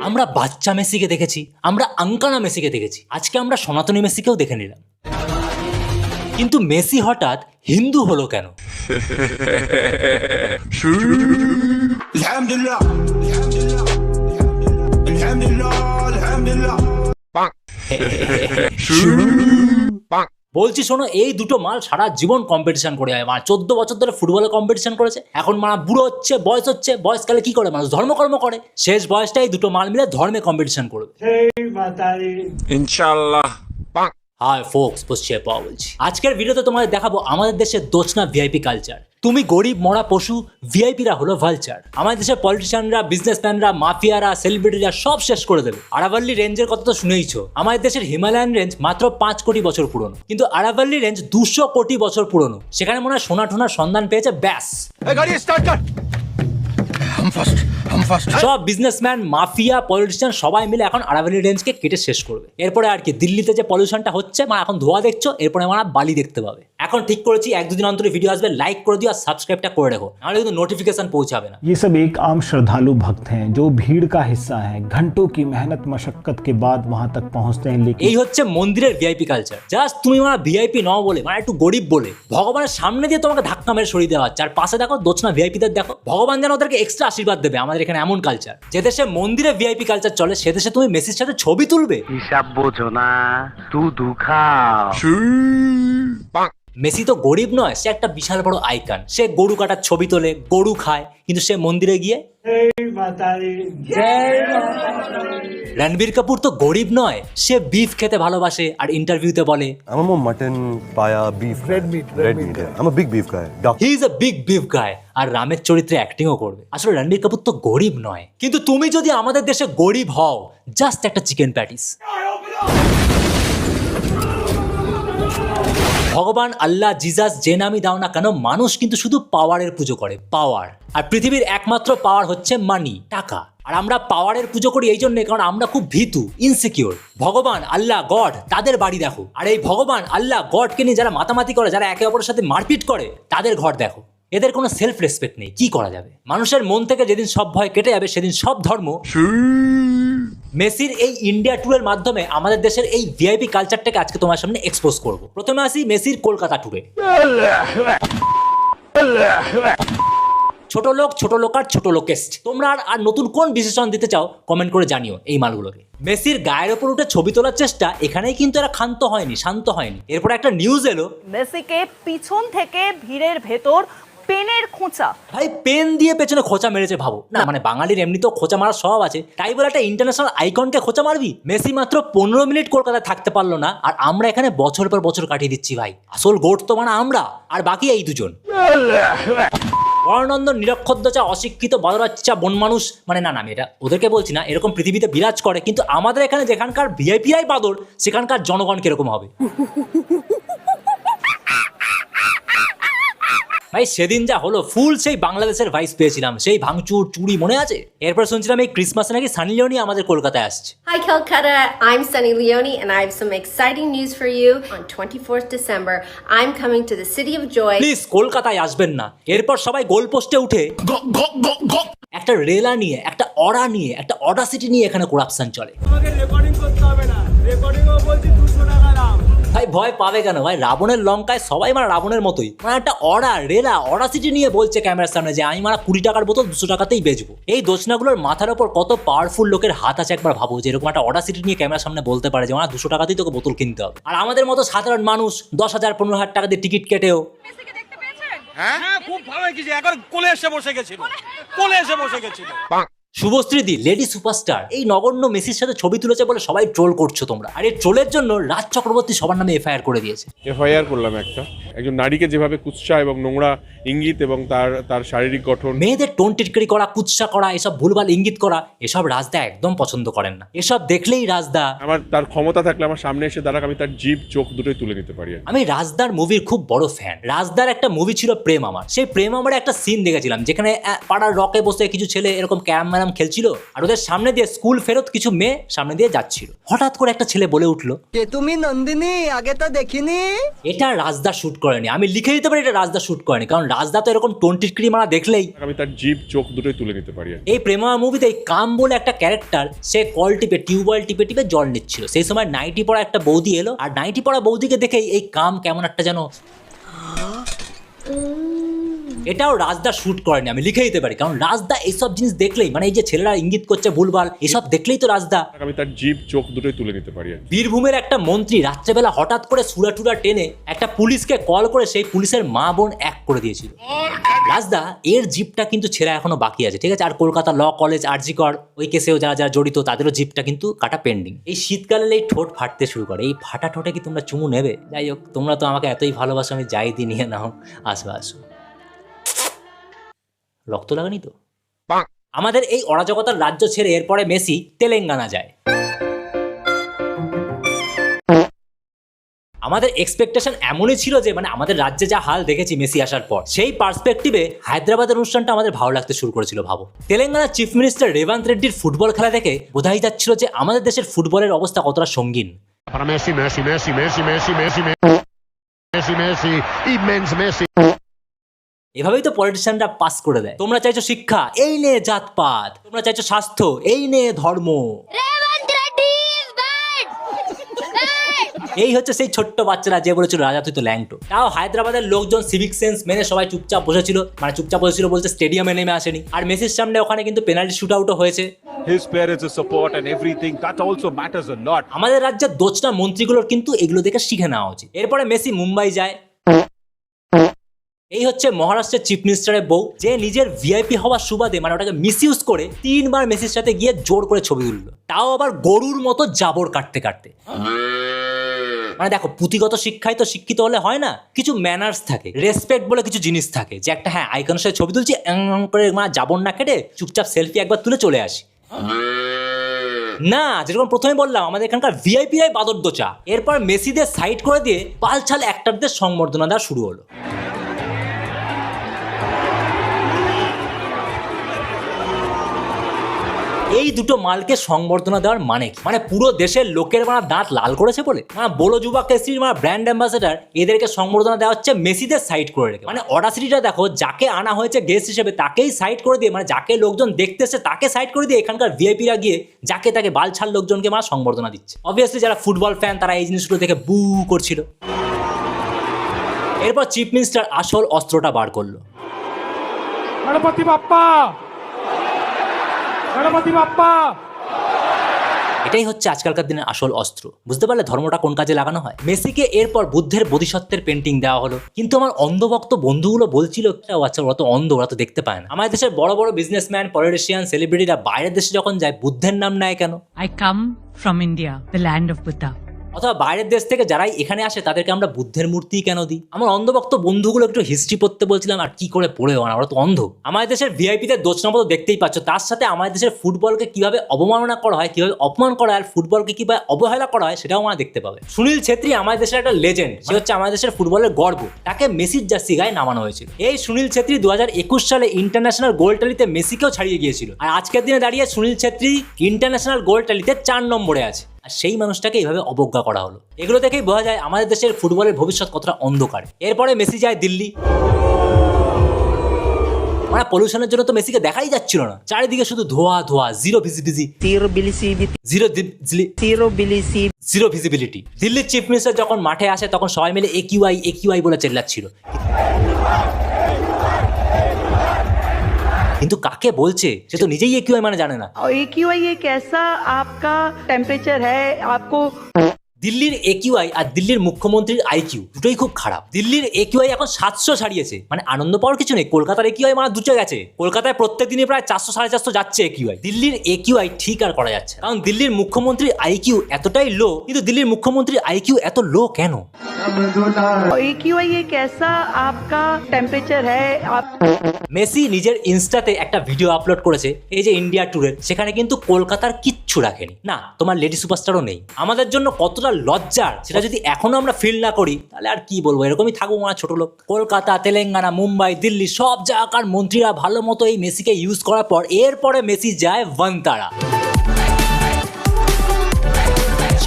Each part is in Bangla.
আমরা বাচ্চা মেসিকে দেখেছি, আমরা আঙ্কানা মেসিকে দেখেছি, আজকে আমরা সনাতনী মেসিকেও দেখে নিলাম। কিন্তু মেসি হঠাৎ হিন্দু হলো কেন? বলছি শোনো, এই দুটো মাল সারা জীবন কম্পিটিশন করে যায়। 14 বছর ধরে ফুটবলে কম্পিটিশন করেছে, এখন মারা বুড়ো হচ্ছে, বয়সকালে কি করে মানুষ ধর্মকর্ম করে। শেষ বয়সটা এই দুটো মাল মিলে ধর্মে কম্পিটিশন করবে ইনশাআল্লাহ। হাই ফোকস, বসছে পাওয়া বলছি। আজকের ভিডিওতে তোমাদের দেখাবো আমাদের দেশের দোচনা ভিআইপি কালচার। তুমি গরিব মরা পশু, ভিআইপিরা হলো ভালচার। আমাদের দেশের পলিটিশিয়ানরা, বিজনেসম্যানরা, মাফিয়ারা, সেলিব্রিটিরা সব শেষ করে দেবে। আরাভাল্লি রেঞ্জের কথা তো শুনেইছো। আমাদের দেশের হিমালয়ান রেঞ্জ মাত্র 5 কোটি বছর পুরনো, কিন্তু আরাভাল্লি রেঞ্জ 200 কোটি বছর পুরনো। সেখানে মনে হয় সোনা টোনার সন্ধান পেয়েছে ব্যাস। সব বিজনেসম্যান, মাফিয়া, পলিটিশিয়ান সবাই মিলে এখন আরাভাল্লি রেঞ্জকে কেটে শেষ করবে। এরপরে আর কি, দিল্লিতে যে পলিউশনটা হচ্ছে মানে এখন ধোয়া দেখছো, এরপরে আমরা বালি দেখতে পাবে। এখন ঠিক করেছি 1-2 দিন অন্তরে ভিডিও আসবে, লাইক করে দিও আর সাবস্ক্রাইবটা করে রাখো, নাহলে কিন্তু নোটিফিকেশন পৌঁছাবে না। ये सब एक आम श्रद्धालु भक्त हैं जो भीड़ का हिस्सा हैं, घंटों की मेहनत मशक्कत के बाद वहां तक पहुंचते हैं। लेकिन এই হচ্ছে মন্দিরের ভিআইপি কালচার। জাস্ট তুমি মানে ভিআইপি নও বলে, মানে একটু গরিব বলে ভগবানের সামনে দিয়ে তোমাকে ধাক্কা মেরে সরিয়ে দেওয়া হচ্ছে। আর পাশে দেখো দোচনা ভিআইপিদের দেখো, ভগবান যেন ওদেরকে এক্সট্রা আশীর্বাদ দেবে। আমাদের এখানে এমন কালচার, যে দেশে মন্দিরে ভিআইপি কালচার চলে, সে দেশে তুমি মেসির সাথে ছবি তুলবে। হিসাব বোঝো না, দুধু খাও। মেসি তো গরিব নয়, সে একটা বিশাল বড় আইকন। সে গরু কাটার ছবি তোলে, গরু খায়, কিন্তু সে মন্দিরে গিয়ে রণবীর কাপুর তো গরিব নয়, সে বিফ খেতে ভালোবাসে আর ইন্টারভিউতে বলে I'm a more mutton, paya, beef. Red meat. Yeah. I'm a big beef guy. Duck. He is a big beef গায়। আর রামের চরিত্রে অ্যাক্টিংও করবে। আসলে রণবীর কাপুর তো গরিব নয়, কিন্তু তুমি যদি আমাদের দেশে গরিব হও, জাস্ট একটা চিকেন প্যাটিস। ভগবান, আল্লাহ, জিজাস যে নামই দাও না কেন, মানুষ কিন্তু শুধু পাওয়ারের পুজো করে, পাওয়ার। আর পৃথিবীর একমাত্র পাওয়ার হচ্ছে মানি, টাকা। আর আমরা পাওয়ারের পুজো করি এই জন্য, কারণ আমরা খুব ভীতু, ইনসিকিউর। ভগবান, আল্লাহ, গড, তাদের বাড়ি দেখো। আর এই ভগবান, আল্লাহ, গডকে নিয়ে যারা মাতামাতি করে, যারা একে অপরের সাথে মারপিট করে, তাদের ঘর দেখো। এদের কোনো সেলফ রেসপেক্ট নেই। কি করা যাবে? মানুষের মন থেকে যেদিন সব ভয় কেটে যাবে, সেদিন সব ধর্ম। মেসির এই ইন্ডিয়া ট্যুরের মাধ্যমে আমাদের দেশের এই ভিআইপি কালচারটাকে আজকে তোমার সামনে এক্সপোজ করব। প্রথমে আসি মেসির কলকাতা ট্যুরে। ছোট লোক আর ছোট লোকেস্ট। তোমরা আর নতুন কোন বিশেষণ দিতে চাও কমেন্ট করে জানিও এই মালগুলোকে। মেসির গায়ের ওপর উঠে ছবি তোলার চেষ্টা, এখানেই কিন্তু এরা ক্ষান্ত হয়নি, শান্ত হয়নি। এরপর একটা নিউজ এলো, মেসিকে পিছন থেকে ভিড়ের ভেতর পেনের খোঁচা। ভাই পেন দিয়ে পেছনে খোঁচা মেরেছে, ভাবো না। মানে বাঙালির এমনিতেও খোঁচা মারার স্বভাব আছে, তাই বলে একটা ইন্টারন্যাশনাল আইকনকে খোঁচা মারবি? মেসি মাত্র 15 মিনিট কলকাতায় থাকতে পারলো না, আর আমরা এখানে বছর পর বছর কাটিয়ে দিচ্ছি। ভাই আসল গোট তো মানে আমরা, আর বাকি এই দুজন। বর্ণনন্দন, নিরক্ষরদচা, অশিক্ষিত, বাদরাচ্চা, বন মানুষ, মানে না আমি এটা ওদেরকে বলছি না, এরকম পৃথিবীতে বিরাজ করে। কিন্তু আমাদের এখানে যেখানকার ভিআইপিরাই বাদর, সেখানকার জনগণ কিরকম হবে? ভাই সেদিন যা হলো, ফুল সেই বাংলাদেশের ভাইস পেয়েছিলাম, সেই ভাঙচুর, চুরি, মনে আছে? এরপর শুনছিলাম এই ক্রিসমাসে নাকি সানি লিওনি আমাদের কলকাতায় আসছে। Hi Calcutta, I'm Sunny Leone and I have some exciting news for you. On 24th December, I'm coming to the City of Joy. Please কলকাতায় আসবেন না। এরপর সবাই গোল পোস্টে উঠে একটা রেলা নিয়ে, একটা অরা নিয়ে, একটা অডাসিটি নিয়ে এখানে করাপশন চলে। ভাই ভয় পাবে কেন? ভাই রাবণের লঙ্কায় সবাই মানে রাবণের মতোই। মানে একটা অরা, রেলা, অডাসিটি নিয়ে বলছে ক্যামেরার সামনে যে আমি মানে 20 টাকার বোতল 200 টাকাতেই বেচবো। এই দোচনাগুলোর মাথার ওপর কত পাওয়ারফুল লোকের হাত আছে একবার ভাবো, যে এরকম একটা অডাসিটি নিয়ে ক্যামেরার সামনে বলতে পারে যে মানে 200 টাকাতেই তোকে বোতল কিনতে হবে। আর আমাদের মতো সাধারণ মানুষ 10,000 15,000 টাকা দিয়ে টিকিট কেটেও হ্যাঁ খুব ভালো হয়েছে, একবার কোলে এসে বসে গেছিল। শুভশ্রী দি, লেডি সুপারস্টার, এই নগণ্য মেসির সাথে ছবি তুলেছে বলে সবাই ট্রোল করছো তোমরা। আর এই ট্রোলের জন্য রাজ চক্রবর্তী সবার নামে এফআইআর করে দিয়েছে। এফআইআর করলাম একজন নারীকে যেভাবে কুৎসা এবং নোংরা ইঙ্গিত এবং তার শারীরিক গঠন, মেয়েদের টোন টিটকারি করা, কুৎসা করা, এসব ভুলভাল ইঙ্গিত করা, এসব রাজদা একদম পছন্দ করেন না। এসব দেখলেই রাজদা, আমার তার ক্ষমতা থাকলে আমার সামনে এসে দাঁড়াক, আমি তার জিভ চোখ দুটোই তুলে নিতে পারি। আমি রাজদার মুভির খুব বড় ফ্যান। রাজদার একটা মুভি ছিল প্রেম আমার। সেই প্রেম আমার একটা সিন দেখেছিলাম, যেখানে পাড়ার রকে বসে কিছু ছেলে এরকম ক্যামেরা ক্যারাম খেলছিল আর ওদের সামনে দিয়ে স্কুল ফেরত কিছু মেয়ে সামনে দিয়ে যাচ্ছিল। হঠাৎ করে একটা ছেলে বলে উঠলো, তুমি নন্দিনী আগে তো দেখিনি। এটা রাজদা শুট করেনি। আমি লিখে দিতে পারি এটা রাজদা শুট করেনি, কারণ রাজদা তো এরকম টোনটিটকিরি মারা দেখলেই আমি তার জিভ চোখ দুটোই তুলে নিতে পারি। এই প্রেমা মুভিতে এই কাম বলে একটা ক্যারেক্টার, সে কল টিপে টিউবওয়েল টিপে টিপে জল নিচ্ছিল। সেই সময় নাইটি পড়া একটা বৌদি এলো, আর নাইটি পড়া বৌদিকে দেখেই এই কাম কেমন একটা যেন, এটাও রাজদা শুট করেনি। আমি লিখে দিতে পারি, কারণ রাজদা এইসব জিনিস দেখলেই, মানে এই যে ছেলেরা ইঙ্গিত করছে ভুলভাল, এসব দেখলেই তো রাজদা। আমি তার জিভ চোখ দুটোই তুলে নিতে পারি। বীরভূমের একটা মন্ত্রী রাত্রেবেলা হঠাৎ করে সুরাটুরা টেনে একটা পুলিশকে কল করে সেই পুলিশের মা বোন এক করে দিয়েছিল। রাজদা এর জিপটা কিন্তু ছেঁড়া এখনো বাকি আছে, ঠিক আছে। আর কলকাতা ল কলেজ, আরজিকর ওই কেসেও যারা যারা জড়িত তাদেরও জিপটা কিন্তু কাটা পেন্ডিং। এই শীতকালে এই ঠোঁট ফাটতে শুরু করে, এই ফাটা ঠোঁটে কি তোমরা চুমু নেবে? যাই হোক, তোমরা তো আমাকে এতই ভালোবাসো, আমি যাই দিয়ে নিয়ে নাও, আসো আসো। রক্ত লাগানি তো। আমাদের এই অরাজকতার রাজ্য ছেড়ে এরপরে মেসি তেলেঙ্গানা যায়। আমাদের এক্সপেকটেশন এমনই ছিল যে মানে আমাদের রাজ্যে যা হাল দেখেছি মেসি আসার পর, সেই পার্সপেক্টিভে হায়দ্রাবাদের অনুষ্ঠানটা আমাদের ভালো লাগতে শুরু করেছিল। ভাবো, তেলেঙ্গানার চিফ মিনিস্টার রেভান্ত রেড্ডির ফুটবল খেলা দেখে বোঝাই যাচ্ছিল যে আমাদের দেশের ফুটবলের অবস্থা কতটা সঙ্গীন। এভাবেই তো পলিটিশিয়ানরা পাস করে দেয়। তোমরা চাইছো শিক্ষা, এই নে জাতপাত। তোমরা চাইছো স্বাস্থ্য, এই নে ধর্ম। এই হচ্ছে সেই ছোট্ট বাচ্চারা যে বলেছিল রাজা তুই তো ল্যাংটো। তাও হায়দ্রাবাদের লোকজন সিভিক সেন্স মেনে সবাই চুপচাপ বসেছিল, মানে চুপচাপ বসেছিল বলতে স্টেডিয়ামে নেমে আসেনি। আর মেসির সামনে ওখানে কিন্তু পেনাল্টি শুট আউটও হয়েছে। His parents' support and everything, that also matters a lot. আমাদের রাজ্যের দোচনা মন্ত্রীগুলোর কিন্তু এগুলো দেখে শিখে নেওয়া উচিত। এরপরে মেসি মুম্বাই যায়। এই হচ্ছে মহারাষ্ট্রের চিফ মিনিস্টারের বউ, যে নিজের ভিআইপি হওয়ার সুবাদে মানে ওটাকে মিসইউজ করে 3 বার মেসির সাথে গিয়ে জোর করে ছবি তুললো, তাও আবার গরুর মতো জাবর কাটতে কাটতে। মানে দেখো, পুঁথিগত শিক্ষায় তো শিক্ষিত হলে হয় না, কিছু ম্যানার্স থাকে, রেসপেক্ট বলে কিছু জিনিস থাকে, যে একটা হ্যাঁ আইকনের সাথে ছবি তুলছি করে মানে জাবর না কেটে চুপচাপ সেলফি একবার তুলে চলে আসি। না, যেরকম প্রথমে বললাম আমাদের এখানকার ভিআইপিআই বাদর দোচা। এরপর মেসিদের সাইড করে দিয়ে বালছাল অ্যাক্টরদের সংবর্ধনা দেওয়া শুরু হলো। এই দুটো মালকে সংবর্ধনা দেওয়ার মানে কি? মানে পুরো দেশের লোকের মানে দাঁত লাল করেছে বলে, মানে বলো যুবা কেসরির মানে ব্র্যান্ড অ্যাম্বাসেডার, এদেরকে সংবর্ধনা দেওয়া হচ্ছে মেসিদের সাইড করে রেখে। মানে অডাসিটিটা দেখো, যাকে আনা হয়েছে গেস্ট হিসেবে তাকেই সাইড করে দিয়ে, মানে যাকে লোকজন দেখতেছে তাকে সাইড করে দিয়ে এখানকার ভিআইপিরা গিয়ে যাকে তাকে বালছাল লোকজনকে মানে সংবর্ধনা দিচ্ছে। অবভিয়াসলি যারা ফুটবল ফ্যান তারা এই জিনিসগুলো দেখে বু করছিল। এরপর চিফ মিনিস্টার আসল অস্ত্রটা বার করলো। গণপতি বাপ্পা, গণপতি বাপ্পা। এটাই হচ্ছে আজকালকার দিনের আসল অস্ত্র। বুঝতে পারলে ধর্মটা কোন কাজে লাগানো হয়। মেসিকে এরপর বুদ্ধের বোধিসত্ত্বের পেন্টিং দেওয়া হলো, কিন্তু আমার অন্ধভক্ত বন্ধুগুলো বলছিল আচ্ছা ওরা তো অন্ধ, ওরা তো দেখতে পায় না। আমাদের দেশের বড় বড় বিজনেসম্যান, পলিটিশিয়ান, সেলিব্রিটিরা বাইরের দেশে যখন যায় বুদ্ধের নাম নেয় কেন? I come from India, the land of Buddha. অথবা বাইরের দেশ থেকে যারাই এখানে আসে তাদেরকে আমরা বুদ্ধের মূর্তি কেন দিই? আমার অন্ধভক্ত বন্ধুগুলো একটু হিস্ট্রি পড়তে বলছিলাম, আর কি করে পড়েও না, ওরা তো অন্ধ। আমাদের দেশের ভিআইপিদের দোষনামত দেখতেই পাচ্ছ, তার সাথে আমাদের দেশের ফুটবলকে কিভাবে অবমাননা করা হয়, কিভাবে অপমান করা হয়, আর ফুটবলকে কিভাবে অবহেলা করা হয় সেটাও আমরা দেখতে পাবে। সুনীল ছেত্রী আমাদের দেশের একটা লেজেন্ড, সে হচ্ছে আমাদের দেশের ফুটবলের গর্ব। তাকে মেসির জার্সি গায়ে নামানো হয়েছিল। এই সুনীল ছেত্রী 2021 সালে ইন্টারন্যাশনাল গোল্ড ট্যালিতে মেসিকেও ছাড়িয়ে গিয়েছিল, আর আজকের দিনে দাঁড়িয়ে সুনীল ছেত্রী ইন্টারন্যাশনাল গোল্ড ট্যালিতে 4 নম্বরে আছে। আর সেই মানুষটাকে এইভাবে অবজ্ঞা করা হলো। এগুলো থেকেই বোঝা যায় আমাদের দেশের ফুটবলের ভবিষ্যৎ কতটা অন্ধকার। এরপরে মেসি যায় দিল্লি। মানে পলিউশনের জন্য তো মেসিকে দেখাই যাচ্ছিল না, চারিদিকে শুধু ধোয়া ধোয়া, জিরো ভিজিবিলিটি। দিল্লির চিফ মিনিস্টার যখন মাঠে আসে তখন সবাই মিলে একিউআই বলে চেল্লাচ্ছিল, কিন্তু কাকে বলছে সে তো নিজেই একিউআই মানে জানে না। AQI एक ऐसा आपका टेम्परेचर है आपको। দিল্লির একিউআই আর দিল্লির মুখ্যমন্ত্রীর আইকিউ দুটোই খুব খারাপ। দিল্লির একিউআই এখন 700 ছাড়িয়েছে, মানে আনন্দ পাওয়ার কিছু নেই। কলকাতার একিউআই মানে দুটো গেছে, কলকাতায় প্রত্যেক দিনই প্রায় 400-450 যাচ্ছে একিউআই। দিল্লির একিউআই ঠিক আর করা যাচ্ছে, কারণ দিল্লির মুখ্যমন্ত্রীর আইকিউ এতটাই লো, কিন্তু দিল্লির মুখ্যমন্ত্রীর আইকিউ এত লো কেন? AQI एक ऐसा आपका टेम्परेचर है आप মেসি নিজের ইনস্টাতে একটা ভিডিও আপলোড করেছে এই যে ইন্ডিয়া ট্যুরের, সেখানে কিন্তু কলকাতার কিচ্ছু রাখেনি। না, তোমার লেডি সুপারস্টারও নেই। আমাদের জন্য কতটা লজ্জার সেটা যদি এখনো আমরা ফিল না করি, তাহলে আর কি বলবো, এরকমই থাকবো আমরা ছোট লোক। কলকাতা, তেলেঙ্গানা, মুম্বাই, দিল্লি সব জায়গার মন্ত্রীরা ভালো মতো এই মেসিকে ইউজ করার পর এরপরে মেসি যায় ভান্তারা।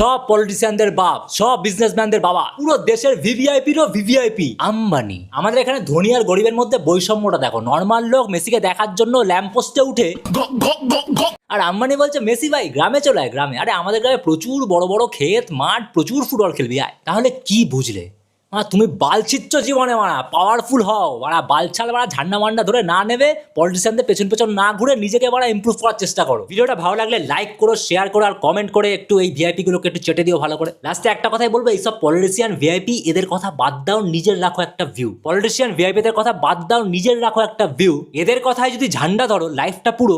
সব পলিটিশিয়ানদের বাপ, সব বিজনেসম্যানদের বাবা, পুরো দেশের ভিভিআইপিরও ভিভিআইপি আম্বানি। আমাদের এখানে ধনী আর গরিবের মধ্যে বৈষম্যটা দেখো। নর্মাল লোক মেসিকে দেখার জন্য ল্যাম্পপোস্টে উঠে, আর আম্বানি বলছে মেসি ভাই গ্রামে চলে আয় গ্রামে। আরে আমাদের গ্রামে প্রচুর বড় বড় ক্ষেত মাঠ, প্রচুর ফুটবল খেলবি আয়। তাহলে কি বুঝলে? তুমি বালচিত্র জীবনে পাওয়ারফুল হও, বালছাল ঝান্ডা মান্ডা ধরে না নেবে, পলিটিশিয়ানদের পেছন পেছন না ঘুরে নিজেকে ইমপ্রুভ করার চেষ্টা করো। ভিডিওটা ভালো লাগলে লাইক করো, শেয়ার করো, আর কমেন্ট করে একটু এই ভিআইপি গুলোকে একটু চেটে দিও ভালো করে। লাস্টে একটা কথাই বলবো, এইসব পলিটিশিয়ান ভিআইপি এদের কথা বাদ দাও, নিজের রাখো একটা ভিউ। পলিটিশিয়ান ভিআইপি এদের কথা বাদ দাও, নিজের রাখো একটা ভিউ। এদের কথায় যদি ঝান্ডা ধরো, লাইফটা পুরো